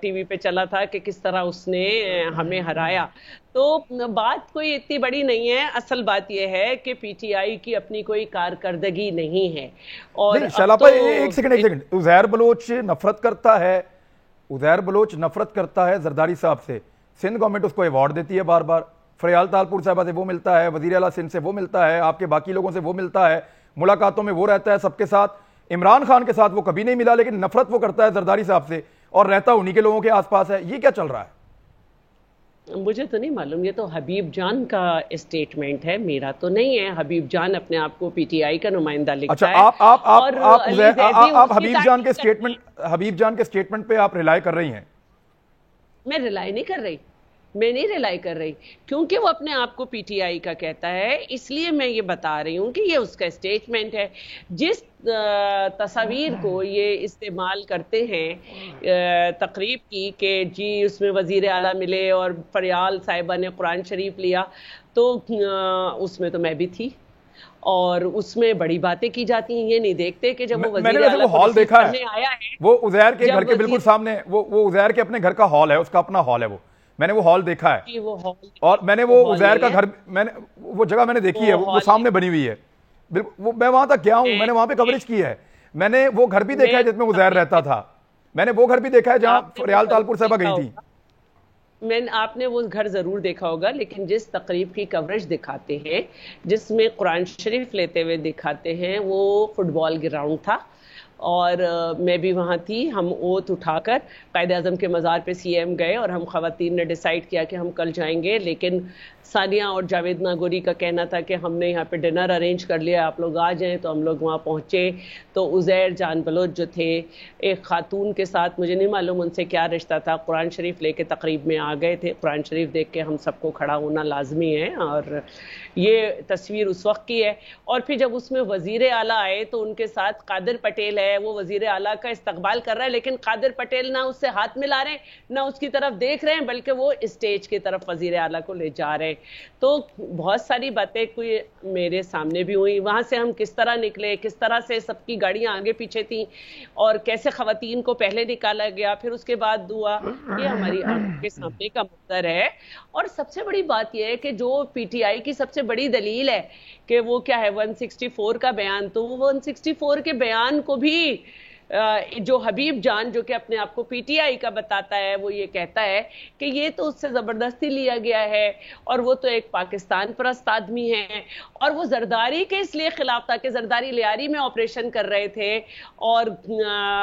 T V پہ چلا تھا کہ کس طرح اس نے ہمیں ہرایا. تو بات کوئی اتنی بڑی نہیں ہے. اصل بات یہ ہے کہ پی ٹی آئی کی اپنی کوئی کارکردگی نہیں ہے. اور ایک سیکنڈ, عزیر بلوچ نفرت کرتا ہے, عزیر بلوچ نفرت کرتا ہے زرداری صاحب سے. سندھ گورنمنٹ اس کو ایوارڈ دیتی ہے بار بار, فریال تالپور صاحبہ سے وہ ملتا ہے, وزیر اعلیٰ سندھ سے وہ ملتا ہے, آپ کے باقی لوگوں سے وہ ملتا ہے, ملاقاتوں میں وہ رہتا ہے سب کے ساتھ. عمران خان کے ساتھ وہ کبھی نہیں ملا, لیکن نفرت وہ کرتا ہے زرداری صاحب سے اور رہتا انہی کے لوگوں کے آس پاس ہے. یہ کیا چل رہا ہے؟ مجھے تو نہیں معلوم, یہ تو حبیب جان کا اسٹیٹمنٹ ہے, میرا تو نہیں ہے. حبیب جان اپنے آپ کو پی ٹی آئی کا نمائندہ لکھتا ہے. آپ حبیب جان کے اسٹیٹمنٹ پہ آپ ریلائی کر رہی ہیں؟ میں ریلائی نہیں کر رہی, میں نہیں ریلائی کر رہی, کیونکہ وہ اپنے آپ کو پی ٹی آئی کا کہتا ہے, اس لیے میں یہ بتا رہی ہوں کہ یہ اس کا اسٹیٹمنٹ ہے. جس تصاویر کو یہ استعمال کرتے ہیں تقریب کی کہ جی اس میں وزیر اعلیٰ ملے اور فریال صاحبہ نے قرآن شریف لیا, تو اس میں تو میں بھی تھی, اور اس میں بڑی باتیں کی جاتی ہیں. یہ نہیں دیکھتے کہ جب وہ وزیر اعلیٰ ہال دیکھا ہے, آیا ہے, وہ عزیر کے گھر کے بالکل سامنے, وہ عزیر کے اپنے گھر کا ہال ہے, اس کا اپنا ہال ہے, میں نے وہ ہال دیکھا ہے, اور میں نے وہ عزیر کا گھر, وہ جگہ میں نے دیکھی ہے, وہ سامنے بنی ہوئی ہے. میں وہاں تک گیا ہوں, میں نے وہاں پہ کوریج کی ہے. میں نے وہ گھر بھی دیکھا ہے جس میں عزیر رہتا تھا, میں نے وہ گھر بھی دیکھا ہے جہاں فریال تالپور صاحبہ گئی تھی. آپ نے وہ گھر ضرور دیکھا ہوگا, لیکن جس تقریب کی کوریج دکھاتے ہیں, جس میں قرآن شریف لیتے ہوئے دکھاتے ہیں, وہ فٹ بال گراؤنڈ تھا, اور میں بھی وہاں تھی. ہم اوت اٹھا کر قائد اعظم کے مزار پہ سی ایم گئے, اور ہم خواتین نے ڈیسائیڈ کیا کہ ہم کل جائیں گے, لیکن ثانیہ اور جاوید ناگوری کا کہنا تھا کہ ہم نے یہاں پہ ڈنر ارینج کر لیا, آپ لوگ آ جائیں. تو ہم لوگ وہاں پہنچے تو عزیر جان بلوچ جو تھے ایک خاتون کے ساتھ, مجھے نہیں معلوم ان سے کیا رشتہ تھا, قرآن شریف لے کے تقریب میں آ گئے تھے. قرآن شریف دیکھ کے ہم سب کو کھڑا ہونا لازمی ہے, اور یہ تصویر اس وقت کی ہے. اور پھر جب اس میں وزیر اعلیٰ آئے تو ان کے ساتھ قادر پٹیل ہے, وہ وزیر اعلیٰ کا استقبال کر رہا ہے, لیکن قادر پٹیل نہ اس سے ہاتھ ملا رہے ہیں, نہ اس کی طرف دیکھ رہے ہیں, بلکہ وہ اسٹیج کی طرف وزیر اعلیٰ کو لے جا رہے ہیں. تو بہت ساری باتیں کوئی میرے سامنے بھی ہوئی. وہاں سے ہم کس طرح نکلے, کس طرح سے سب کی گاڑیاں آگے پیچھے تھیں, اور کیسے خواتین کو پہلے نکالا گیا, پھر اس کے بعد ہوا, یہ ہماری آنکھوں کے سامنے کا منظر ہے. اور سب سے بڑی بات یہ ہے کہ جو پی ٹی آئی کی سب سے بڑی دلیل ہے کہ وہ کیا ہے 164 کا بیان, تو وہ 164 کے بیان کو بھی جو حبیب جان جو کہ اپنے آپ کو پی ٹی آئی کا بتاتا ہے, وہ یہ کہتا ہے کہ یہ تو اس سے زبردستی لیا گیا ہے, اور وہ تو ایک پاکستان پرست آدمی ہے, اور وہ زرداری کے اس لیے خلاف تھا کہ زرداری لیاری میں آپریشن کر رہے تھے اور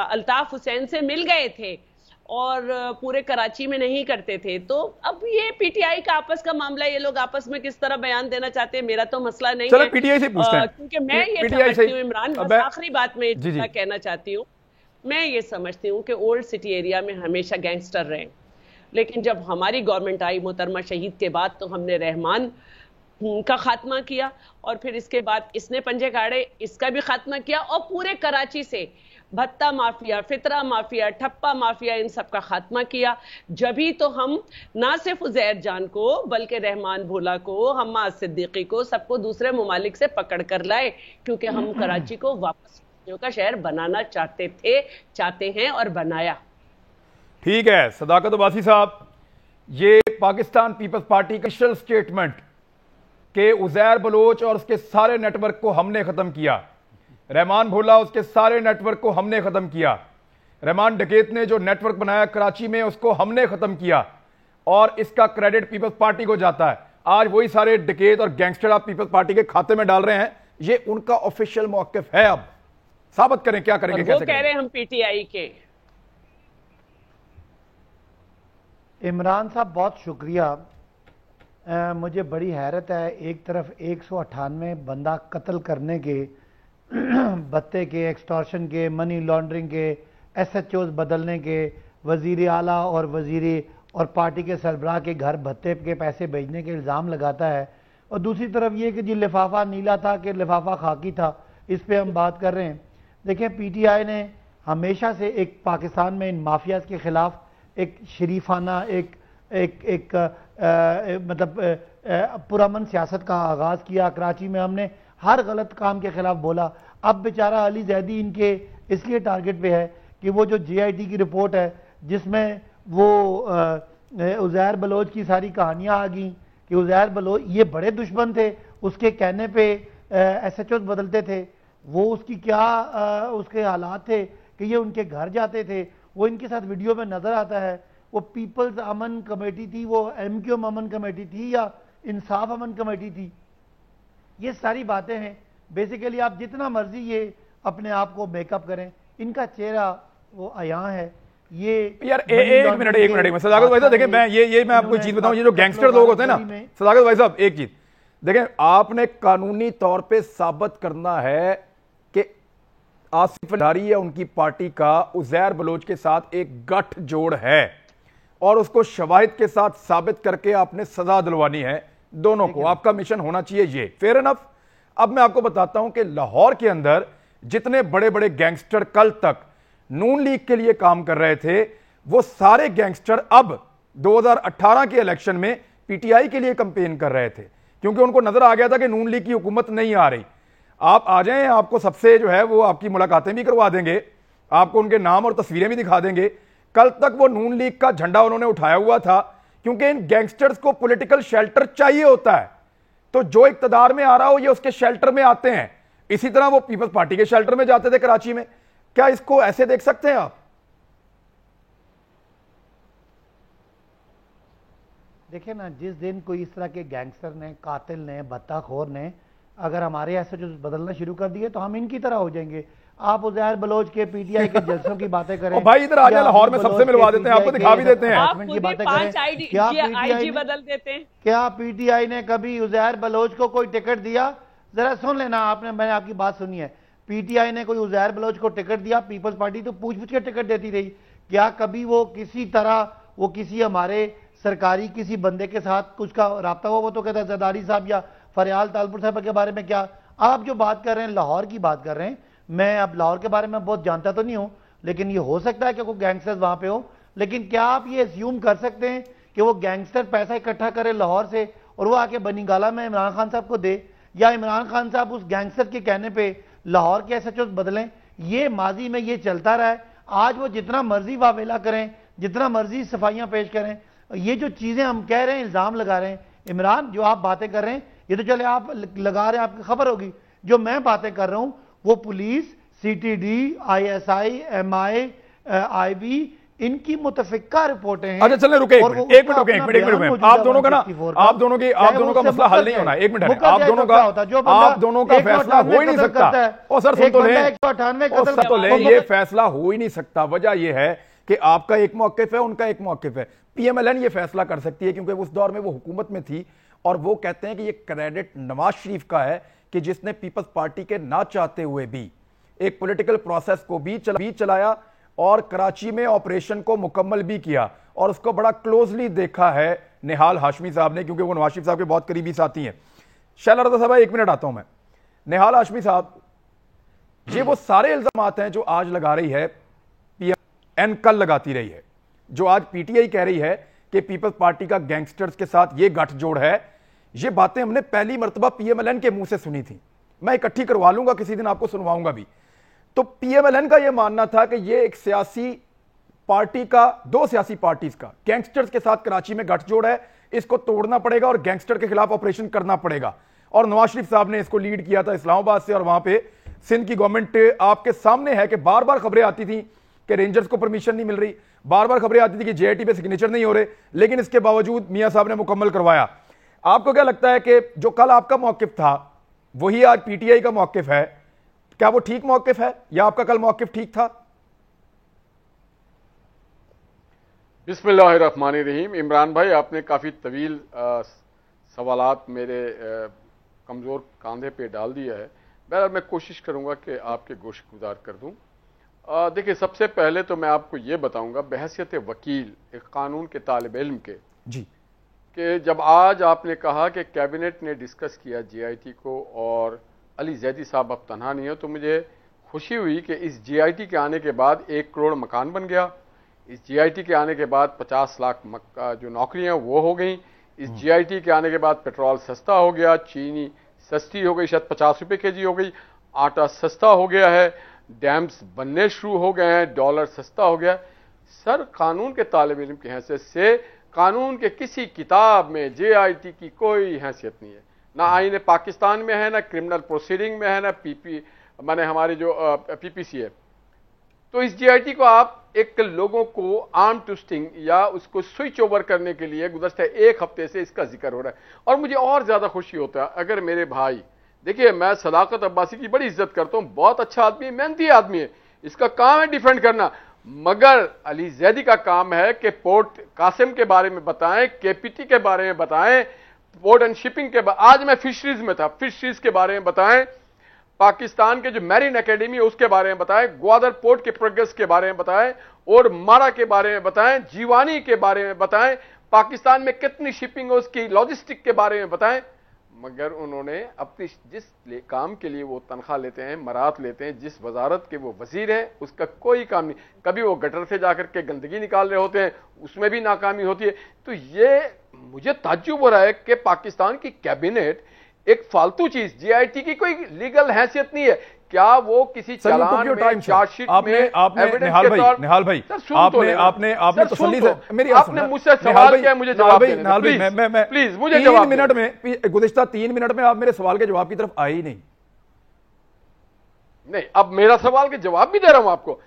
الطاف حسین سے مل گئے تھے, اور پورے کراچی میں نہیں کرتے تھے. تو اب یہ پی ٹی آئی کا آپس کا معاملہ, یہ لوگ آپس میں کس طرح بیان دینا چاہتے ہیں, میرا تو مسئلہ نہیں ہے. پی ٹی آئی سے پوچھتے ہیں, کیونکہ میں یہ سمجھتی ہوں عمران, بس آخری بات میں کہنا چاہتی ہوں, میں یہ سمجھتی ہوں کہ اولڈ سٹی ایریا میں ہمیشہ گینگسٹر رہے, لیکن جب ہماری گورنمنٹ آئی محترمہ شہید کے بعد, تو ہم نے رحمان کا خاتمہ کیا, اور پھر اس کے بعد اس نے پنجے کاڑے, اس کا بھی خاتمہ کیا, اور پورے کراچی سے بھتہ مافیا, فطرہ مافیا, ٹھپا مافیا, ان سب کا خاتمہ کیا. جبھی تو ہم نہ صرف عزیر جان کو بلکہ رحمان بھولا کو, حماد صدیقی کو, سب کو دوسرے ممالک سے پکڑ کر لائے, کیونکہ ہم کراچی کو واپس کا شہر بنانا چاہتے ہیں, اور بنایا. ٹھیک ہے صداقت عباسی صاحب, یہ پاکستان پیپلز پارٹی کا آفیشل سٹیٹمنٹ کہ عزیر بلوچ اور اس کے سارے نیٹ ورک کو ہم نے ختم کیا, رحمان بھولا اس کے سارے نیٹ ورک کو ہم نے ختم کیا, رحمان ڈکیت نے جو نیٹ ورک بنایا کراچی میں اس کو ہم نے ختم کیا, اور اس کا کریڈٹ پیپلز پارٹی کو جاتا ہے. آج وہی سارے ڈکیت اور گینگسٹر آپ پیپلز پارٹی کے کھاتے میں ڈال رہے ہیں, یہ ان کا آفیشیل موقف ہے. اب ثابت کریں کیا کریں گے, کیسے وہ کہہ رہے ہیں ہم پی ٹی آئی کے. عمران صاحب بہت شکریہ. مجھے بڑی حیرت ہے, ایک طرف 198 بندہ قتل کرنے کے, بتے کے, ایکسٹورشن کے, منی لانڈرنگ کے, ایس ایچ اوز بدلنے کے, وزیر اعلیٰ اور پارٹی کے سربراہ کے گھر بھتے کے پیسے بھیجنے کے الزام لگاتا ہے, اور دوسری طرف یہ کہ جی لفافہ نیلا تھا کہ لفافہ خاکی تھا, اس پہ ہم بات کر رہے ہیں. دیکھیں پی ٹی آئی نے ہمیشہ سے ایک پاکستان میں ان مافیاز کے خلاف ایک شریفانہ ایک مطلب پرامن سیاست کا آغاز کیا. کراچی میں ہم نے ہر غلط کام کے خلاف بولا. اب بیچارہ علی زیدی ان کے اس لیے ٹارگٹ پہ ہے کہ وہ جو جے آئی ٹی کی رپورٹ ہے جس میں وہ عزیر بلوچ کی ساری کہانیاں آ گئیں کہ عزیر بلوچ یہ بڑے دشمن تھے, اس کے کہنے پہ ایس ایچ اوز بدلتے تھے, وہ اس کی کیا اس کے حالات تھے کہ یہ ان کے گھر جاتے تھے, وہ ان کے ساتھ ویڈیو میں نظر آتا ہے. وہ پیپلز امن کمیٹی تھی, وہ ایم کیو ایم امن کمیٹی تھی یا انصاف امن کمیٹی تھی, یہ ساری باتیں ہیں. بیسیکلی آپ جتنا مرضی یہ اپنے آپ کو میک اپ کریں, ان کا چہرہ وہ عیاں ہے. یہ یار ایک منٹ صداقت بھائی صاحب دیکھیں, میں آپ کو چیز بتاؤں, یہ جو گینگسٹر لوگ ہوتے ہیں نا, صداقت بھائی صاحب ایک چیز دیکھیں, آپ نے قانونی طور پہ ثابت کرنا ہے کہ آصف الہاری یا ان کی پارٹی کا عزیر بلوچ کے ساتھ ایک گٹھ جوڑ ہے, اور اس کو شواہد کے ساتھ ثابت کر کے آپ نے سزا دلوانی ہے دونوں کو. آپ کا مشن ہونا چاہیے یہ, فیئر انف. اب میں آپ کو بتاتا ہوں کہ لاہور کے اندر جتنے بڑے بڑے گینگسٹر کل تک نون لیگ کے لیے کام کر رہے تھے, وہ سارے گینگسٹر اب 2018 کے الیکشن میں پی ٹی آئی کے لیے کمپین کر رہے تھے, کیونکہ ان کو نظر آ گیا تھا کہ نون لیگ کی حکومت نہیں آ رہی. آپ آ جائیں, آپ کو سب سے جو ہے وہ آپ کی ملاقاتیں بھی کروا دیں گے, آپ کو ان کے نام اور تصویریں بھی دکھا دیں گے. کل تک وہ نون لیگ کا جھنڈا انہوں نے اٹھایا ہوا تھا, کیونکہ ان گینگسٹرز کو پولیٹیکل شیلٹر چاہیے ہوتا ہے, تو جو اقتدار میں آ رہا ہو یہ اس کے شیلٹر میں آتے ہیں. اسی طرح وہ پیپلز پارٹی کے شیلٹر میں جاتے تھے کراچی میں. کیا اس کو ایسے دیکھ سکتے ہیں آپ؟ دیکھیں نا, جس دن کوئی اس طرح کے گینگسٹر نے, قاتل نے, بھتہ خور نے اگر ہمارے ایسے جو بدلنا شروع کر دیے تو ہم ان کی طرح ہو جائیں گے. آپ عزیر بلوچ کے پی ٹی آئی کے جلسوں کی باتیں کریں, بھائی ادھر آ جائیں, لاہور میں سب سے ملوا دیتے ہیں, آپ کو دکھا بھی دیتے ہیں. آپ خود ہی 5 آئی جی بدل دیتے ہیں. کیا پی ٹی آئی نے کبھی عزیر بلوچ کو کوئی ٹکٹ دیا؟ ذرا سن لینا, آپ نے, میں نے آپ کی بات سنی ہے. پی ٹی آئی نے کوئی عزیر بلوچ کو ٹکٹ دیا؟ پیپلز پارٹی تو پوچھ کے ٹکٹ دیتی رہی. کیا کبھی وہ کسی طرح وہ کسی ہمارے سرکاری کسی بندے کے ساتھ کچھ کا رابطہ ہوا؟ وہ تو کہتا ہے زرداری صاحب یا فریال تالپور صاحب کے بارے میں. کیا آپ جو بات کر رہے ہیں لاہور کی بات کر رہے ہیں, میں اب لاہور کے بارے میں بہت جانتا تو نہیں ہوں, لیکن یہ ہو سکتا ہے کہ کوئی گینگسٹر وہاں پہ ہو. لیکن کیا آپ یہ اسیوم کر سکتے ہیں کہ وہ گینگسٹر پیسہ اکٹھا کرے لاہور سے اور وہ آ کے بنی گالہ میں عمران خان صاحب کو دے, یا عمران خان صاحب اس گینگسٹر کے کہنے پہ لاہور کے ایس ایچ اوز بدلیں؟ یہ ماضی میں یہ چلتا رہا ہے. آج وہ جتنا مرضی واویلا کریں, جتنا مرضی صفائیاں پیش کریں, یہ جو چیزیں ہم کہہ رہے ہیں, الزام لگا رہے ہیں, عمران جو آپ باتیں کر رہے ہیں یہ تو چلے آپ لگا رہے ہیں, آپ کی خبر ہوگی. جو میں باتیں کر رہا ہوں وہ police, C T D, I S I, M I, I B, ان کی متفقہ رپورٹیں ہیں. اچھا چلیں رکیں ایک منٹ, آپ دونوں کا نا, آپ دونوں کا مسئلہ حل نہیں ہونا. ایک منٹ, آپ دونوں کا فیصلہ ہو ہی نہیں سکتا. او سر سن تو لیں, یہ فیصلہ ہو ہی نہیں سکتا. وجہ یہ ہے کہ آپ کا ایک موقف ہے, ان کا ایک موقف ہے. پی ایم ایل این یہ فیصلہ کر سکتی ہے کیونکہ اس دور میں وہ حکومت میں تھی, اور وہ کہتے ہیں کہ یہ کریڈٹ نواز شریف کا ہے کہ جس نے پیپلز پارٹی کے نہ چاہتے ہوئے بھی ایک پولیٹیکل پروسیس کو بھی چلایا اور کراچی میں آپریشن کو مکمل بھی کیا, اور اس کو بڑا کلوزلی دیکھا ہے نہال ہاشمی صاحب نے, کیونکہ وہ نواز شریف صاحب کے بہت قریبی ساتھی ہیں. شیلا رضا صاحب ایک منٹ آتا ہوں میں. نہال ہاشمی صاحب, یہ وہ سارے الزامات ہیں جو آج لگا رہی ہے پی ایم این, کل لگاتی رہی ہے, جو آج پی ٹی آئی کہہ رہی ہے کہ پیپلز پارٹی کا گینگسٹرز کے ساتھ یہ گٹھ جوڑ ہے. یہ باتیں ہم نے پہلی مرتبہ پی ایم ایل این کے منہ سے سنی تھی. میں اکٹھی کروا لوں گا کسی دن, آپ کو سنواؤں گا بھی. تو پی ایم ایل این کا یہ ماننا تھا کہ یہ ایک سیاسی پارٹی کا, 2 سیاسی پارٹیز کا گینگسٹرز کے ساتھ کراچی میں گٹھ جوڑ ہے, اس کو توڑنا پڑے گا اور گینگسٹر کے خلاف آپریشن کرنا پڑے گا. اور نواز شریف صاحب نے اس کو لیڈ کیا تھا اسلام آباد سے, اور وہاں پہ سندھ کی گورنمنٹ آپ کے سامنے ہے کہ بار بار خبریں آتی تھیں کہ رینجرز کو پرمیشن نہیں مل رہی, بار بار خبریں آتی تھی کہ جے آئی ٹی پہ سگنیچر نہیں ہو رہے, لیکن اس کے باوجود میاں صاحب نے مکمل کروایا. آپ کو کیا لگتا ہے کہ جو کل آپ کا موقف تھا وہی آج پی ٹی آئی کا موقف ہے؟ کیا وہ ٹھیک موقف ہے یا آپ کا کل موقف ٹھیک تھا؟ بسم اللہ الرحمن الرحیم. عمران بھائی, آپ نے کافی طویل سوالات میرے کمزور کاندھے پہ ڈال دیا ہے. بہرحال میں کوشش کروں گا کہ آپ کے گوش گزار کر دوں. دیکھیں, سب سے پہلے تو میں آپ کو یہ بتاؤں گا بحیثیت وکیل, ایک قانون کے طالب علم کے, جی, کہ جب آج آپ نے کہا کہ کیبنٹ نے ڈسکس کیا جے آئی ٹی کو اور علی زیدی صاحب اب تنہا نہیں ہے, تو مجھے خوشی ہوئی کہ اس جے آئی ٹی کے آنے کے بعد 1 کروڑ مکان بن گیا. اس جے آئی ٹی کے آنے کے بعد 50 لاکھ جو نوکریاں وہ ہو گئیں. اس جے آئی ٹی کے آنے کے بعد پیٹرول سستا ہو گیا, چینی سستی ہو گئی, شاید 50 روپے کے جی ہو گئی, آٹا سستا ہو گیا ہے, ڈیمز بننے شروع ہو گئے ہیں, ڈالر سستا ہو گیا. سر قانون کے طالب علم کی حیثیت سے قانون کے کسی کتاب میں جے آئی ٹی کی کوئی حیثیت نہیں ہے, نہ آئین پاکستان میں ہے, نہ کرمنل پروسیڈنگ میں ہے, نہ ہماری جو پی پی سی ہے. تو اس جے آئی ٹی کو آپ ایک لوگوں کو آرم ٹوسٹنگ یا اس کو سوئچ اوور کرنے کے لیے گزشتہ ایک ہفتے سے اس کا ذکر ہو رہا ہے. اور مجھے اور زیادہ خوشی ہوتا ہے اگر میرے بھائی, دیکھیے میں صداقت عباسی کی بڑی عزت کرتا ہوں, بہت اچھا آدمی ہے, محنتی آدمی ہے, اس کا کام ہے ڈیفینڈ کرنا, مگر علی زیدی کا کام ہے کہ پورٹ قاسم کے بارے میں بتائیں, کے پی ٹی کے بارے میں بتائیں, پورٹ اینڈ شپنگ کے آج میں فشریز میں تھا, فشریز کے بارے میں بتائیں, پاکستان کے جو میرین اکیڈمی ہے اس کے بارے میں بتائیں, گوادر پورٹ کے پروگریس کے بارے میں بتائیں, اور مارا کے بارے میں بتائیں, جیوانی کے بارے میں بتائیں, پاکستان میں کتنی شپنگ ہے اس کی لاجسٹک کے بارے میں بتائیں. مگر انہوں نے اپنی جس کام کے لیے وہ تنخواہ لیتے ہیں, مرات لیتے ہیں, جس وزارت کے وہ وزیر ہیں, اس کا کوئی کام نہیں. کبھی وہ گٹر سے جا کر کے گندگی نکال رہے ہوتے ہیں, اس میں بھی ناکامی ہوتی ہے. تو یہ مجھے تعجب ہو رہا ہے کہ پاکستان کی کیبنٹ ایک فالتو چیز, جے آئی ٹی کی کوئی لیگل حیثیت نہیں ہے, کیا وہ کسی چالان میں چارج شیٹ میں نہال بھائی آپ نے تسلی سے میری آپ نے مجھ سے سوال کیا, مجھے جواب دینا پلیز, مجھے جواب 3 منٹ میں, گزشتہ 3 منٹ میں آپ میرے سوال کے جواب کی طرف آئے ہی نہیں. اب میرا سوال کے جواب بھی دے رہا ہوں آپ کو.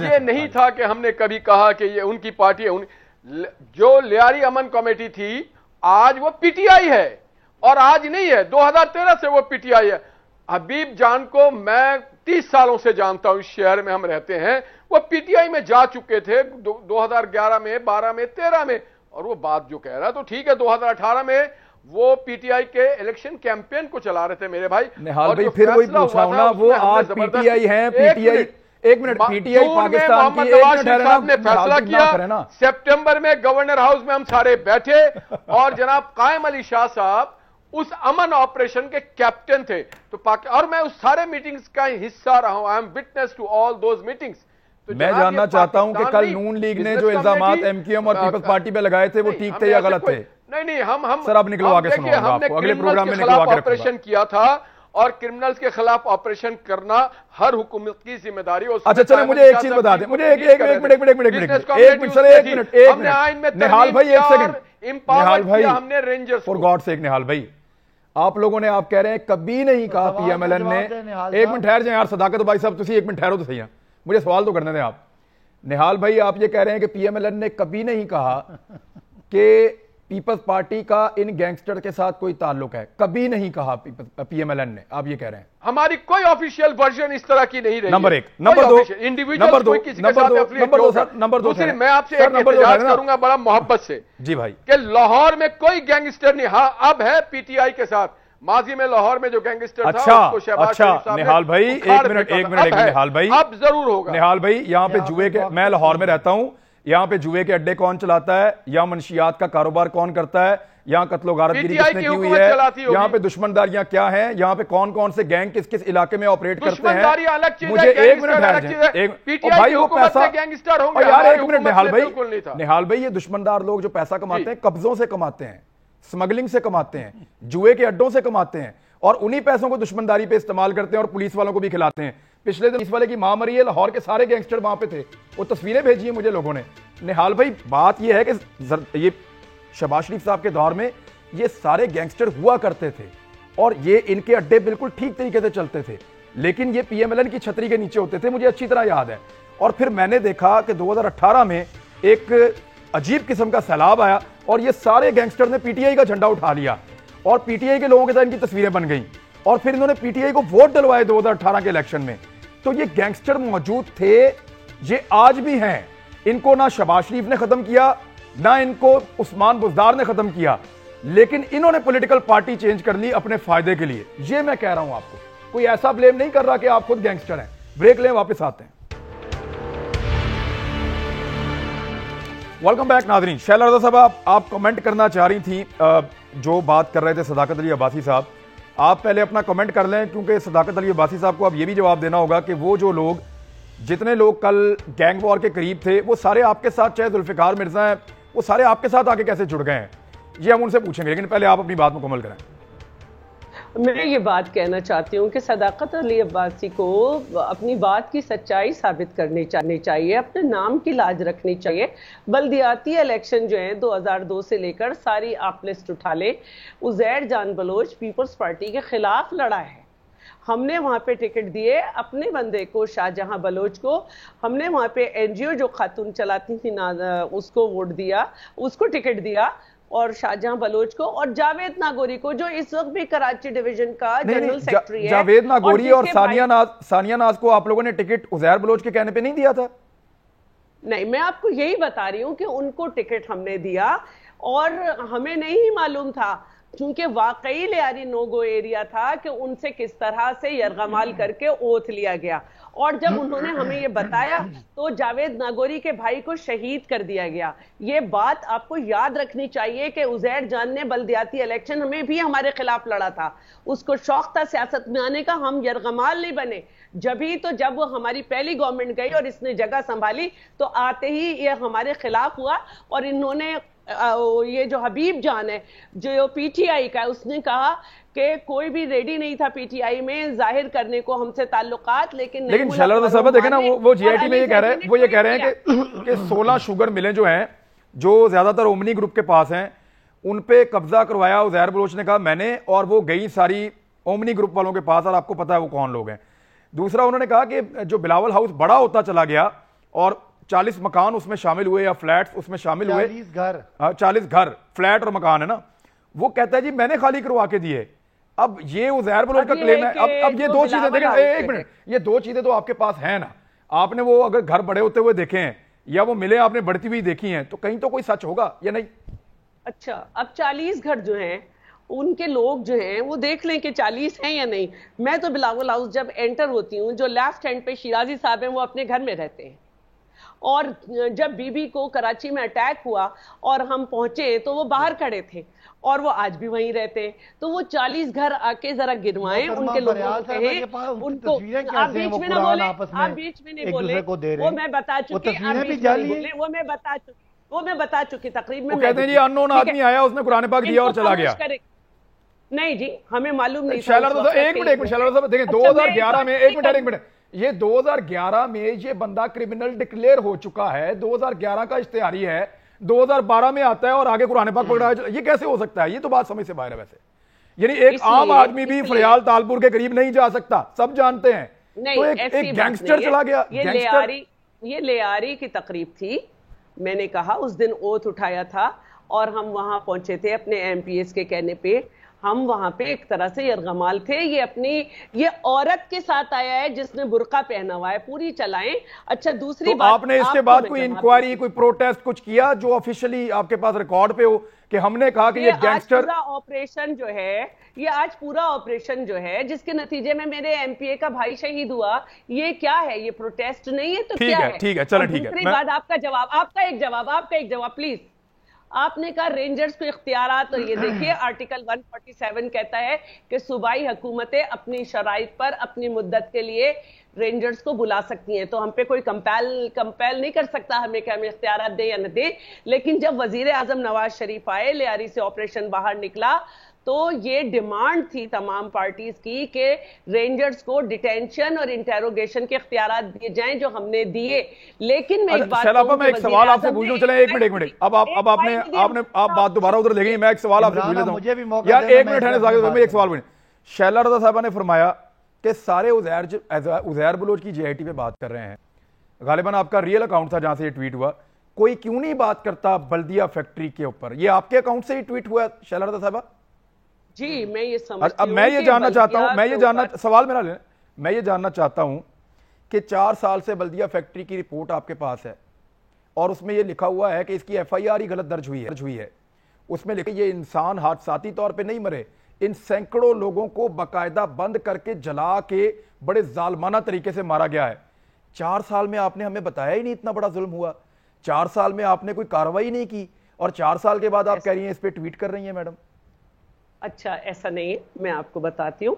یہ نہیں تھا کہ ہم نے کبھی کہا کہ یہ ان کی پارٹی ہے. جو لیاری امن کمیٹی تھی آج وہ پی ٹی آئی ہے, اور آج نہیں ہے, 2013 سے وہ پی ٹی آئی ہے. حبیب جان کو میں 30 سالوں سے جانتا ہوں, اس شہر میں ہم رہتے ہیں, وہ پی ٹی آئی میں جا چکے تھے 2011 میں, 12 میں, 13 میں, اور وہ بات جو کہہ رہا تو ٹھیک ہے. 2018 میں وہ پی ٹی آئی کے الیکشن کیمپین کو چلا رہے تھے میرے بھائی. نہال بھائی پھر وہی پوچھا ہوں نا, وہ آج پی ٹی آئی ہیں, پی ٹی آئی, ایک minute, P T I Pakistan کی, نواز شریف صاحب نے فیصلہ کیا سپٹمبر میں گورنر ہاؤس میں ہم سارے بیٹھے, اور جناب قائم علی شاہ صاحب اس امن آپریشن کے کیپٹن تھے. تو اور میں اس سارے میٹنگز کا حصہ رہا ہوں, I am witness to all those meetings. میں جاننا چاہتا ہوں کہ کل نون لیگ نے جو الزامات ایم کیو ایم اور پیپلز پارٹی پہ لگائے تھے وہ ٹھیک تھے یا غلط تھے؟ نہیں, ہم سر اب نکلوا کے سناؤں گا آپ کو, اگلے پروگرام میں نکلوا کے رکھوں گا. آپریشن کیا تھا, اور کرمنلز کے خلاف آپریشن کرنا ہر حکومت کی ذمہ داری. اچھا چلیں مجھے ایک چیز بتا دیں, مجھے ایک منٹ نہال بھائی, ایک سیکنڈ نہال بھائی, فار گاڈ سیک نہال بھائی, آپ لوگوں نے, آپ کہہ رہے ہیں کبھی نہیں کہا پی ایم ایل این نے, ایک منٹ ٹھہر جائیں یار, صداقت بھائی صاحب تسی ایک منٹ ٹھہرو تو صحیح ہے, مجھے سوال تو کرنے دیں آپ. نہال بھائی آپ یہ کہہ رہے ہیں کہ پی ایم ایل این نے کبھی نہیں کہا کہ پیپلز پارٹی کا ان گینگسٹر کے ساتھ کوئی تعلق ہے, کبھی نہیں کہا پی ایم ایل این نے, آپ یہ کہہ رہے ہیں. ہماری کوئی آفیشیل ورژن اس طرح کی نہیں رہی. نمبر ایک. نمبر دو میں آپ سے ایک احتجاج کروں گا بڑا محبت سے, جی بھائی, کہ لاہور میں کوئی گینگسٹر نہیں, ہاں اب ہے پی ٹی آئی کے ساتھ, ماضی میں لاہور میں جو گینگسٹر تھا اس کو شہباز شریف صاحب نے نہال بھائی ایک منٹ نہال بھائی, اب ضرور ہوگا. نہال بھائی یہاں پہ جوئے کے, میں لاہور میں رہتا ہوں, یہاں پہ جوئے کے اڈے کون چلاتا ہے, یا منشیات کا کاروبار کون کرتا ہے, یہاں قتل و غارت گیری کس نے کی ہوئی ہے, یہاں پہ دشمنداریاں کیا ہیں, یہاں پہ کون کون سے گینگ کس کس علاقے میں آپریٹ کرتے ہیں. مجھے ایک منٹ ٹھہر جائیں, بھائی وہ پیسہ, یار ایک منٹ نہال بھائی, یہ دشمندار لوگ جو پیسہ کماتے ہیں قبضوں سے کماتے ہیں, سمگلنگ سے کماتے ہیں, جوئے کے اڈوں سے کماتے ہیں, اور انہی پیسوں کو دشمنداری پہ استعمال کرتے ہیں اور پولیس والوں کو بھی کھلاتے ہیں. پچھلے دن پولیس والے کی ماں مری ہے, لاہور کے سارے گینگسٹر وہاں پہ تھے, وہ تصویریں بھیجی ہیں مجھے لوگوں نے. نہال بھائی بات یہ ہے کہ یہ شہباز شریف صاحب کے دور میں یہ سارے گینگسٹر ہوا کرتے تھے, اور یہ ان کے اڈے بالکل ٹھیک طریقے سے چلتے تھے, لیکن یہ پی ایم ایل این کی چھتری کے نیچے ہوتے تھے, مجھے اچھی طرح یاد ہے. اور پھر میں نے دیکھا کہ 2018 میں ایک عجیب قسم کا سیلاب آیا, اور یہ سارے گینگسٹر نے پی ٹی آئی کا جھنڈا اٹھا لیا, اور پی ٹی آئی کے لوگوں کے ساتھ ان کی تصویریں بن گئیں, اور پھر انہوں نے پی ٹی آئی کو ووٹ ڈلوائے 2018 کے الیکشن میں. تو یہ گینگسٹر موجود تھے, یہ آج بھی ہیں, ان کو نہ شہباز شریف نے ختم کیا, نہ ان کو عثمان بزدار نے ختم کیا, لیکن انہوں نے پولیٹیکل پارٹی چینج کر لی اپنے فائدے کے لیے. یہ میں کہہ رہا ہوں آپ کو, کوئی ایسا بلیم نہیں کر رہا کہ آپ خود گینگسٹر ہیں. بریک لیں, واپس آتے ہیں. ویلکم بیک ناظرین. شیلا رضا صاحب, آپ کمنٹ کرنا چاہ رہی تھیں جو بات کر رہے تھے صداقت علی عباسی صاحب. آپ پہلے اپنا کمنٹ کر لیں, کیونکہ صداقت علی عباسی صاحب کو اب یہ بھی جواب دینا ہوگا کہ وہ جو لوگ, جتنے لوگ کل گینگ وار کے قریب تھے, وہ سارے آپ کے ساتھ, چاہے ذوالفقار مرزا ہیں, وہ سارے آپ کے ساتھ آگے کیسے جڑ گئے ہیں. یہ ہم ان سے پوچھیں گے, لیکن پہلے آپ اپنی بات مکمل کریں. میں یہ بات کہنا چاہتی ہوں کہ صداقت علی عباسی کو اپنی بات کی سچائی ثابت کرنی چاہیے، اپنے نام کی لاج رکھنی چاہیے۔ بلدیاتی الیکشن جو ہیں 2002 سے لے کر ساری آپ لسٹ اٹھا لیں، عزیر جان بلوچ پیپلز پارٹی کے خلاف لڑا ہے۔ ہم نے وہاں پہ ٹکٹ دیے اپنے بندے کو، شاہجہاں بلوچ کو، ہم نے وہاں پہ این جی او جو خاتون چلاتی تھی اس کو ووٹ دیا، اس کو ٹکٹ دیا، اور شاہجہاں بلوچ کو، اور جاوید ناگوری کو جو اس وقت بھی کراچی ڈویژن کا جنرل سیکرٹری ہے۔ جاوید ناگوری اور ثانیہ ناز کو آپ لوگوں نے ٹکٹ عزیر بلوچ کے کہنے پہ نہیں دیا تھا؟ نہیں، میں آپ کو یہی بتا رہی ہوں کہ ان کو ٹکٹ ہم نے دیا، اور ہمیں نہیں معلوم تھا کیونکہ واقعی لیاری نو گو ایریا تھا کہ ان سے کس طرح سے یرغمال کر کے اوتھ لیا گیا، اور جب انہوں نے ہمیں یہ بتایا تو جاوید ناگوری کے بھائی کو شہید کر دیا گیا۔ یہ بات آپ کو یاد رکھنی چاہیے کہ عزیر جان نے بلدیاتی الیکشن میں بھی ہمارے خلاف لڑا تھا، اس کو شوق تھا سیاست میں آنے کا، ہم یرغمال نہیں بنے۔ جب ہماری پہلی گورنمنٹ گئی اور اس نے جگہ سنبھالی تو آتے ہی یہ ہمارے خلاف ہوا، اور انہوں نے یہ جو حبیب جان ہے جو پی ٹی آئی کا ہے، اس نے کہا کہ کوئی بھی ریڈی نہیں تھا پی ٹی آئی میں ظاہر کرنے کو ہم سے تعلقات، لیکن شیلا رضا صاحبہ دیکھیں نا، وہ جی آئی ٹی میں یہ کہہ رہے ہیں کہ 16 شوگر ملیں جو ہیں جو زیادہ تر اومنی گروپ کے پاس ہیں، ان پہ قبضہ کروایا عزیر بلوچ نے، کہا میں نے، اور وہ گئی ساری اومنی گروپ والوں کے پاس، اور آپ کو پتا ہے وہ کون لوگ ہیں۔ دوسرا انہوں نے کہا کہ جو بلاول ہاؤس بڑا ہوتا چلا گیا اور 40 مکان اس میں شامل ہوئے یا فلیٹس اس میں شامل ہوئے، 40 گھر فلیٹ اور مکان ہے نا، وہ کہتا ہے جی میں نے خالی کروا کے دیے۔ اب یہ عزیر بلوچ کا کلیم ہے۔ اب یہ دو چیزیں دیکھیں، ایک منٹ، یہ دو چیزیں تو آپ کے پاس ہیں نا، آپ نے وہ اگر گھر بڑے ہوتے ہوئے دیکھے ہیں یا وہ ملے آپ نے بڑھتی ہوئی دیکھی ہیں، تو کہیں تو کوئی سچ ہوگا یا نہیں؟ اچھا، اب 40 گھر جو ہیں ان کے لوگ جو ہیں وہ دیکھ لیں کہ 40 ہیں یا نہیں۔ میں تو بلاول ہاؤس جب انٹر ہوتی ہوں، جو لیفٹ ہینڈ پہ شیرازی صاحب ہیں وہ اپنے گھر میں رہتے ہیں، اور جب بی بی کو کراچی میں اٹیک ہوا اور ہم پہنچے تو وہ باہر کھڑے تھے، اور وہ آج بھی وہیں رہتے ہیں۔ تو وہ 40 گھر آ کے ذرا گنوائیں ان کے لوگوں کو کہیں، ان کو آپ بیچ میں نہ بولیں، آپ بیچ میں نہیں بولیں، وہ میں بتا چکی، وہ میں بتا چکی تقریب میں۔ وہ کہتے ہیں جی انون آدمی آیا، اس نے قرآن پاک دیا اور چلا گیا۔ نہیں جی، ہمیں معلوم نہیں تھا۔ شیلا رضا ایک منٹ شیلا رضا دیکھیں 2011 میں، ایک منٹ یہ 2011 میں یہ بندہ کرمنل ڈکلیئر ہو چکا ہے، 2011 کا اشتہاری ہے، 2012 میں آتا ہے اور آگے قرآن پاک پڑھ رہا ہے، یہ کیسے ہو سکتا ہے؟ یہ تو بات سمجھ سے باہر ہے ویسے، یعنی ایک عام آدمی بھی فریال تالپور کے قریب نہیں جا سکتا، سب جانتے ہیں، تو ایک گینگسٹر چلا گیا۔ یہ لیاری کی تقریب تھی، میں نے کہا اس دن اوتھ اٹھایا تھا اور ہم وہاں پہنچے تھے اپنے ایم پی ایس کے کہنے پہ، ہم وہاں پہ ایک طرح سے یرغمال تھے۔ یہ عورت کے ساتھ آیا ہے جس نے برقع پہنا ہوا ہے، پوری چلائیں۔ اچھا دوسری بات، آپ نے اس کے بعد کوئی انکوائری، کوئی پروٹیسٹ کچھ کیا جو آفیشلی آپ کے پاس ریکارڈ پہ ہو کہ ہم نے کہا کہ یہ گینگسٹر؟ پورا آپریشن جو ہے، یہ آج پورا آپریشن جو ہے جس کے نتیجے میں میرے ایم پی اے کا بھائی شہید ہوا، یہ کیا ہے؟ یہ پروٹیسٹ نہیں ہے تو کیا ہے؟ ٹھیک ہے چلیں، ٹھیک ہے۔ دوسری بات، آپ کا ایک جواب پلیز۔ آپ نے کہا رینجرز کو اختیارات، اور یہ دیکھیے آرٹیکل 147 کہتا ہے کہ صوبائی حکومتیں اپنی شرائط پر اپنی مدت کے لیے رینجرز کو بلا سکتی ہیں، تو ہم پہ کوئی کمپیل نہیں کر سکتا ہمیں کہ ہمیں اختیارات دیں یا نہ دیں۔ لیکن جب وزیر اعظم نواز شریف آئے، لیاری سے آپریشن باہر نکلا، تو یہ ڈیمانڈ تھی تمام پارٹیز کی کہ رینجرز کو ڈیٹینشن اور انٹیروگیشن کے اختیارات دیے جائیں، جو ہم نے دیے۔ لیکن میں ایک ایک سوال آپ سے پوچھ لوں، چلیں ایک منٹ، اب آپ بات دوبارہ ادھر لے گئی، میں ایک سوال آپ سے پوچھ لیتا ہوں یار، ایک منٹ ہے، میں ایک سوال پوچھیں۔ شیلا رضا صاحبہ نے فرمایا کہ سارے عزیر بلوچ کی جی آئی ٹی پہ بات کر رہے ہیں، غالباً آپ کا ریئل اکاؤنٹ تھا جہاں سے یہ ٹویٹ ہوا، کوئی کیوں نہیں بات کرتا بلدیہ فیکٹری کے اوپر؟ یہ آپ کے اکاؤنٹ سے ہی ٹویٹ ہوا ہے شیلا رضا صاحبہ؟ جی میں یہ سمجھتی ہوں، میں یہ جاننا چاہتا ہوں، سوال میرا لیں، میں یہ جاننا چاہتا ہوں کہ 4 سال سے بلدیہ فیکٹری کی رپورٹ آپ کے پاس ہے اور اس میں یہ لکھا ہوا ہے کہ اس کی ایف آئی آر ہی غلط درج ہوئی ہے، اس میں لکھا یہ انسان حادثاتی طور پہ نہیں مرے، ان سینکڑوں لوگوں کو باقاعدہ بند کر کے جلا کے بڑے ظالمانہ طریقے سے مارا گیا ہے۔ 4 سال میں آپ نے ہمیں بتایا ہی نہیں اتنا بڑا ظلم ہوا، 4 سال میں آپ نے کوئی کارروائی نہیں کی، اور 4 سال کے بعد آپ کہہ رہی ہیں اس پہ ٹویٹ کر رہی ہیں میڈم۔ اچھا ایسا نہیں ہے، میں آپ کو بتاتی ہوں۔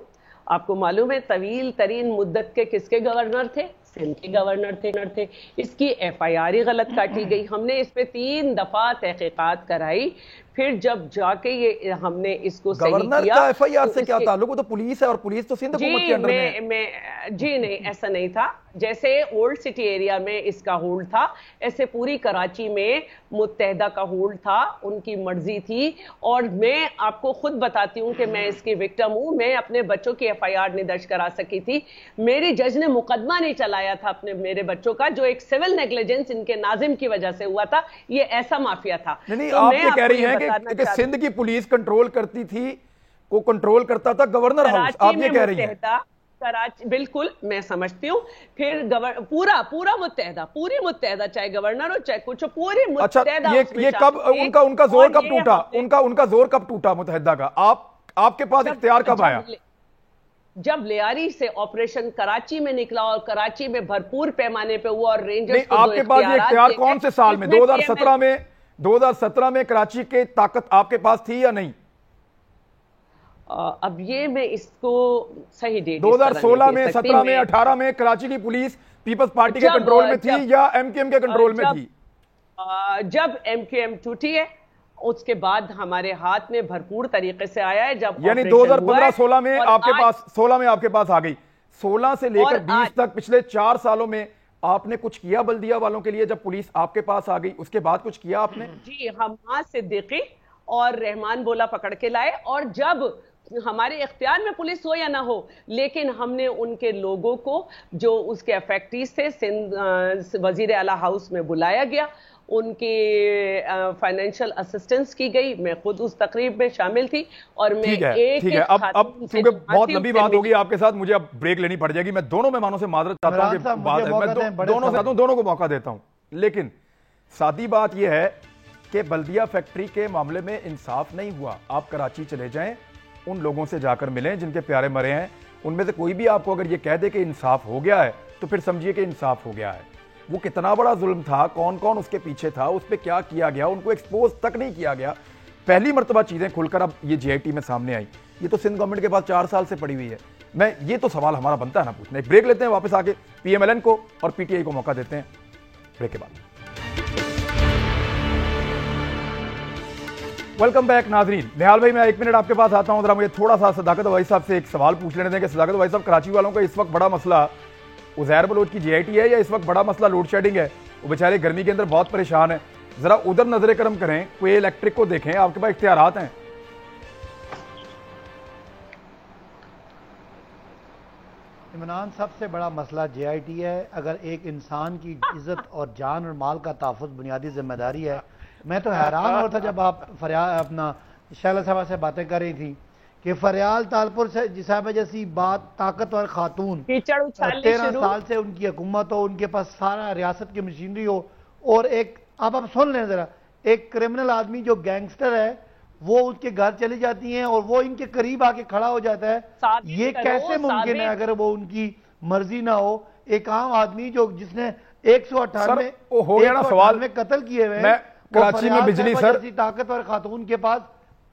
آپ کو معلوم ہے طویل ترین مدت کے کس کے گورنر تھے؟ سندھ کے گورنر تھے۔ اس کی ایف آئی آر ہی غلط کاٹی گئی، ہم نے اس پہ 3 دفعہ تحقیقات کرائی، پھر جب جا کے یہ ہم نے اس کو صحیح گورنر کیا کا ایف آئی آر سے کیا تعلق؟ وہ تو پولیس ہے اور پولیس تو سندھ حکومت کے انڈر میں جی نہیں ایسا نہیں تھا. جیسے اولڈ سٹی ایریا میں اس کا ہولڈ تھا ایسے پوری کراچی میں متحدہ کا ہولڈ تھا, ان کی مرضی تھی. اور میں آپ کو خود بتاتی ہوں کہ میں اس کی وکٹم ہوں. میں اپنے بچوں کی ایف آئی آر نہیں درج کرا سکی تھی, میری جج نے مقدمہ نہیں چلایا تھا میرے بچوں کا, جو ایک سول نیگلیجنس ان کے ناظم کی وجہ سے ہوا تھا. یہ ایسا مافیا تھا. نہیں آپ یہ کہہ رہی ہیں کہ سندھ کی پولیس کنٹرول کرتی تھی, کو کنٹرول کرتا تھا گورنر ہاؤس, آپ یہ کہہ رہی ہیں؟ کراچی بالکل میں سمجھتی ہوں. پھر پورا متحدہ, پوری متحدہ, چاہے گورنر ہو چاہے کچھ ہو, پوری متحدہ. یہ کب ان کا زور کب ٹوٹا, ان کا زور کب ٹوٹا متحدہ کا؟ آپ کے پاس اختیار کب آیا؟ جب لیاری سے آپریشن کراچی میں نکلا اور کراچی میں بھرپور پیمانے پہ ہوا اور رینجرز کو آپ کے پاس یہ اختیار کون سے سال میں؟ 2017 میں کراچی کی طاقت آپ کے پاس تھی یا نہیں؟ اب یہ میں اس کو صحیح ڈیٹ 2016 میں 17 میں 18 میں کراچی کی پولیس پیپلز پارٹی کے کنٹرول میں تھی یا ایم کیو ایم کے کنٹرول میں تھی؟ جب ایم کیو ایم ٹوٹی ہے اس کے بعد ہمارے ہاتھ میں بھرپور طریقے سے آیا ہے. جب یعنی 2015-16 میں آپ کے پاس 16 میں آپ کے پاس آ گئی, 16 سے لے کر 20 تک پچھلے 4 سالوں میں آپ نے کچھ کیا بلدیہ والوں کے لیے؟ جب پولیس آپ کے پاس آ گئی اس کے بعد کچھ کیا آپ نے؟ جی حماد صدیقی اور رحمان بولا پکڑ کے لائے, اور جب ہمارے اختیار میں پولیس ہو یا نہ ہو, لیکن ہم نے ان کے لوگوں کو جو اس کے افیکٹیز تھے سندھ وزیر اعلیٰ ہاؤس میں بلایا گیا, ان کی فائنینشل اسسٹنس کی گئی. میں خود اس تقریب میں شامل تھی اور میں ٹھیک ہے. اب چونکہ بہت لمبی بات ہوگی آپ کے ساتھ, مجھے اب بریک لینی پڑ جائے گی. میں دونوں مہمانوں سے معذرت چاہتا ہوں کہ بات ہے, میں دونوں کو موقع دیتا ہوں, لیکن سادی بات یہ ہے کہ بلدیہ فیکٹری کے معاملے میں انصاف نہیں ہوا. آپ کراچی چلے جائیں, ان لوگوں سے جا کر ملیں جن کے پیارے مرے ہیں, ان میں سے کوئی بھی آپ کو اگر یہ کہہ دے کہ انصاف ہو گیا ہے تو پھر سمجھیے کہ انصاف ہو گیا ہے. وہ کتنا بڑا ظلم تھا, کون کون اس کے پیچھے تھا, اس پہ کیا کیا گیا, ان کو ایکسپوز تک نہیں کیا گیا. پہلی مرتبہ چیزیں کھل کر اب یہ جی آئی ٹی میں سامنے آئی. یہ تو سندھ گورنمنٹ کے پاس 4 سال سے پڑی ہوئی ہے. میں یہ تو سوال ہمارا بنتا ہے نا پوچھنا. ایک بریک لیتے ہیں, واپس آ کے پی ایم ایل این کو اور پی ٹی آئی کو موقع دیتے ہیں بریک کے بعد. ویلکم بیک ناظرین. نہال بھائی میں 1 منٹ آپ کے پاس آتا ہوں, ذرا مجھے تھوڑا سا صداقت اویسی صاحب سے ایک سوال پوچھ لینے دیں کہ صداقت اویسی صاحب, کراچی والوں کا اس وقت بڑا مسئلہ عزیر بلوچ کی جی آئی ٹی ہے یا اس وقت بڑا مسئلہ لوڈ شیڈنگ ہے؟ وہ بیچارے گرمی کے اندر بہت پریشان ہیں. ذرا ادھر نظر کرم کریں, کوئی الیکٹرک کو دیکھیں, آپ کے پاس اختیارات ہیں. عمران, سب سے بڑا مسئلہ جے آئی ٹی ہے. اگر ایک انسان کی عزت اور جان اور مال کا تحفظ بنیادی ذمہ داری ہے, میں تو حیران ہو تھا جب آپ اپنا شیلہ صاحبہ سے باتیں کر رہی تھی کہ فریال تالپور سے صاحبہ جیسی بات طاقتور خاتون 13 سال سے ان کی حکومت ہو, ان کے پاس سارا ریاست کی مشینری ہو, اور ایک آپ سن لیں ذرا, ایک کرمنل آدمی جو گینگسٹر ہے وہ اس کے گھر چلی جاتی ہیں اور وہ ان کے قریب آ کے کھڑا ہو جاتا ہے. یہ کیسے ممکن ہے اگر وہ ان کی مرضی نہ ہو؟ ایک عام آدمی جس نے 198 میں قتل کیے ہوئے ہیں, کراچی میں بجلی طاقتور خاتون کے پاس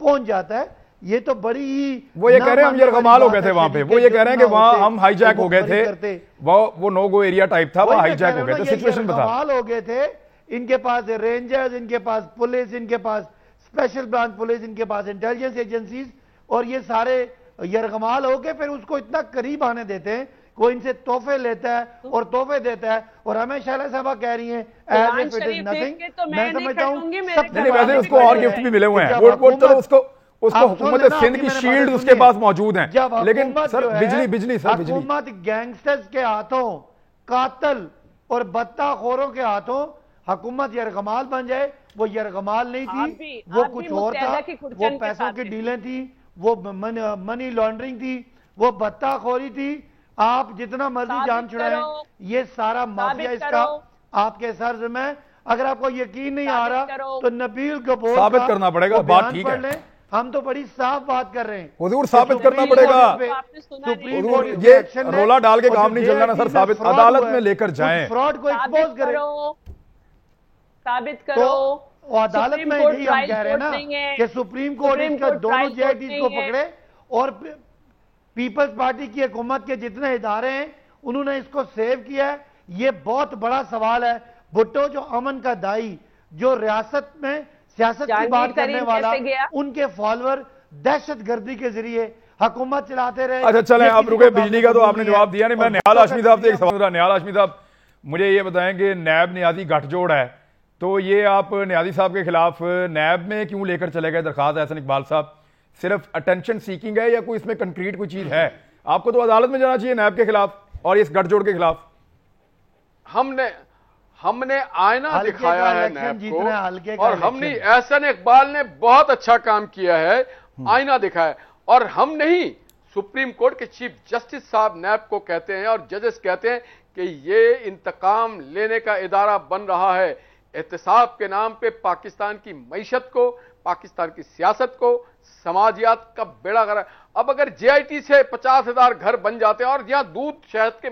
پہنچ جاتا ہے. یہ تو بڑی ہی, وہ یہ کہہ رہے ہیں ہم یرغمال ہو گئے تھے وہاں پہ, وہ یہ کہہ رہے ہیں کہ وہاں ہم ہائی جیک ہو گئے تھے, وہ نو گو ایریا ٹائپ تھا, وہ ہائی جیک ہو گئے تھے. سچویشن بتا. یرغمال ہو گئے تھے, ان کے پاس رینجرز, ان کے پاس پولیس, ان کے پاس اسپیشل برانچ پولیس, ان کے پاس انٹیلیجنس ایجنسیز, اور یہ سارے یرغمال ہو کے پھر اس کو اتنا قریب آنے دیتے ہیں, کوئی ان سے تحفے لیتا ہے اور تحفے دیتا ہے, اور ہمیں شیلہ صاحبہ کہہ رہی ہیں میں سمجھتا ہوں ویسے اس کو اور گفٹ بھی ملے ہوئے ہیں, اس کو حکومت سندھ کی شیلڈ اس کے پاس موجود ہیں, لیکن سر بجلی حکومت گینگسٹرز کے ہاتھوں, قاتل اور بدتہ خوروں کے ہاتھوں حکومت یرغمال بن جائے. وہ یرغمال نہیں تھی, وہ کچھ اور تھا, وہ پیسوں کی ڈیلیں تھی, وہ منی لانڈرنگ تھی, وہ بدتہ خوری تھی. آپ جتنا مرضی جان چھڑائیں, یہ سارا مافیا اس کا آپ کے سر ذمہ ہے. اگر آپ کو یقین نہیں آ رہا تو نبیل کپور ثابت کرنا پڑے گا, بات ٹھیک ہے, ہم تو بڑی صاف بات کر رہے ہیں. حضور ثابت کرنا پڑے گا, یہ رولا ڈال کے کام نہیں چلنا نا سر, ثابت عدالت میں لے کر جائیں, فراڈ کو ایکسپوز کریں, ثابت کرو. عدالت میں یہی ہم کہہ رہے ہیں نا کہ سپریم کورٹ اس کا دونوں جے آئی ٹیز کو پکڑے, اور پیپلز پارٹی کی حکومت کے جتنے ادارے ہیں انہوں نے اس کو سیو کیا ہے. یہ بہت بڑا سوال ہے. بھٹو جو امن کا دائی, جو ریاست میں سیاست کی جہانگیر بات کرنے ترین والا، کیسے گیا؟ ان کے فالوور دہشت گردی کے ذریعے حکومت چلاتے رہے. اچھا چلیں آپ رکے، بجلی کا تو آپ نے جواب دیا نہیں. میں نیال ہاشمی صاحب سے ایک سوال تھا. نیال ہاشمی صاحب مجھے یہ بتائیں کہ نیب نیازی گٹھ جوڑ ہے، تو یہ آپ نیازی صاحب کے خلاف نیب میں کیوں لے کر چلے گئے درخواست احسن اقبال صاحب؟ صرف اٹینشن سیکنگ ہے یا کوئی اس میں کنکریٹ کوئی چیز ہے؟ آپ کو تو عدالت میں جانا چاہیے نیب کے خلاف اور اس گٹھ جوڑ کے خلاف. ہم نے آئینہ دکھایا ہے نیب کو، ہلکے اور ہم نے احسن اقبال نے بہت اچھا کام کیا ہے، آئینہ دکھایا. اور ہم نہیں، سپریم کورٹ کے چیف جسٹس صاحب نیب کو کہتے ہیں اور ججز کہتے ہیں کہ یہ انتقام لینے کا ادارہ بن رہا ہے. احتساب کے نام پہ پاکستان کی معیشت کو، پاکستان کی سیاست کو، سماجیات کا بیڑا غرق. اب اگر جے آئی ٹی سے 50,000 گھر بن جاتے ہیں اور یہاں دودھ شہد کے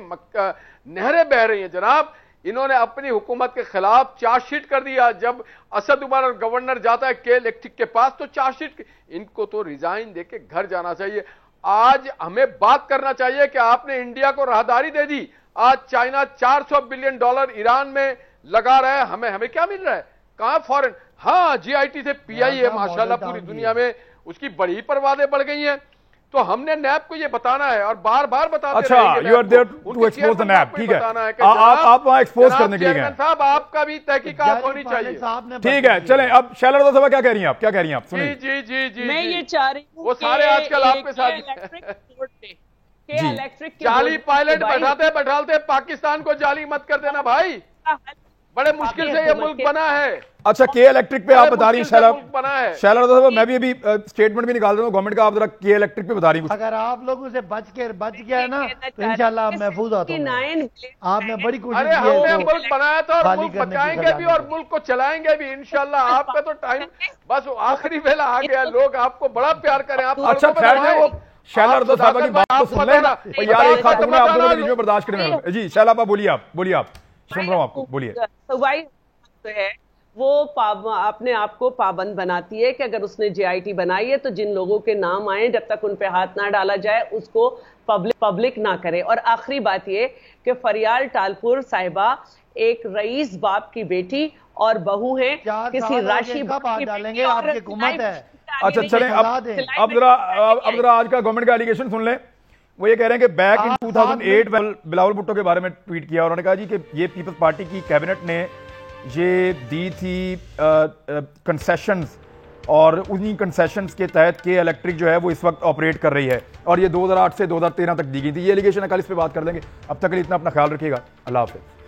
نہریں بہ رہی ہیں جناب. انہوں نے اپنی حکومت کے خلاف چارج شیٹ کر دیا. جب اسد عمر گورنر جاتا ہے کے الیکٹرک کے پاس تو چارج شیٹ، ان کو تو ریزائن دے کے گھر جانا چاہیے. آج ہمیں بات کرنا چاہیے کہ آپ نے انڈیا کو راہداری دے دی. آج چائنا $400 بلین ایران میں لگا رہا ہے. ہمیں کیا مل رہا ہے؟ کہاں فورن؟ ہاں جی آئی ٹی سے پی آئی ہے ماشاءاللہ پوری دنیا میں اس کی بڑی پروازیں بڑھ گئی ہیں. تو ہم نے نیب کو یہ بتانا ہے اور بار بار بتاتے اچھا you are there to expose the NAB. ٹھیک ہے آپ وہاں ایکسپوز کرنے کے لیے گئے صاحب، آپ کا بھی تحقیقات ہونی چاہیے. ٹھیک ہے چلیں. اب شیلا رضا صاحبہ کیا کہہ رہی ہیں آپ؟ کیا کہہ رہی ہیں آپ؟ سنیں. جی جی جی میں یہ چاہ رہی ہوں وہ سارے آج کل آپ کے ساتھ جعلی پائلٹ بیٹھالتے پاکستان کو جعلی مت کر دینا بھائی. بڑے مشکل سے یہ ملک بنا ہے. اچھا کے الیکٹرک پہ آپ بتا رہی ہیں شیلا رضا صاحبہ، میں بھی ابھی اسٹیٹمنٹ بھی نکال دیتا ہوں گورنمنٹ کا. آپ ذرا کے الیکٹرک پہ بتا رہی ہیں. اگر آپ لوگوں سے بچ گیا ہے نا تو انشاءاللہ آپ محفوظ ہوتے ہیں. آپ نے بڑی کوشش کی ہے. ہم نے ملک بنایا تھا اور ملک بچائیں گے بھی اور ملک کو چلائیں گے بھی انشاءاللہ. آپ کا تو ٹائم بس آخری ویلا آ گیا. لوگ آپ کو بڑا پیار کریں. آپ اچھا ٹھہر جائیں. وہ شیلا رضا صاحبہ کی بات تو سن لیں یار. ایک خاتون ہے، آپ دونوں کے بیچ میں برداشت کریں. جی شیلا آپ بولیے. آپ سن رہا ہوں آپ کو، بولیے. ہے وہ اپنے آپ کو پابند بناتی ہے کہ اگر اس نے جے آئی ٹی بنائی ہے تو جن لوگوں کے نام آئیں جب تک ان پہ ہاتھ نہ ڈالا جائے اس کو پبلک نہ کرے. اور آخری بات یہ کہ فریال ٹالپور صاحبہ ایک رئیس باپ کی بیٹی اور بہو ہیں، کسی راشی ڈالیں گے آپ کی حکومت ہے. اچھا چلیں اب ذرا آج کا گورنمنٹ کا ایلیگیشن سن لیں. وہ یہ کہہ رہے ہیں کہ بیک ان 2008 بلاول بھٹو کے بارے میں ٹویٹ کیا. انہوں نے کہا جی کہ یہ پیپلز پارٹی کی کیبنٹ نے یہ دی تھی کنسیشنز، اور انہی کنسیشنز کے تحت کے الیکٹرک جو ہے وہ اس وقت آپریٹ کر رہی ہے، اور یہ 2008 سے 2013 تک دی گئی تھی. یہ ایلیگیشن ہے، کل اس پہ بات کر لیں گے. اب تک کے لیے اتنا اپنا خیال رکھیے گا. اللہ حافظ.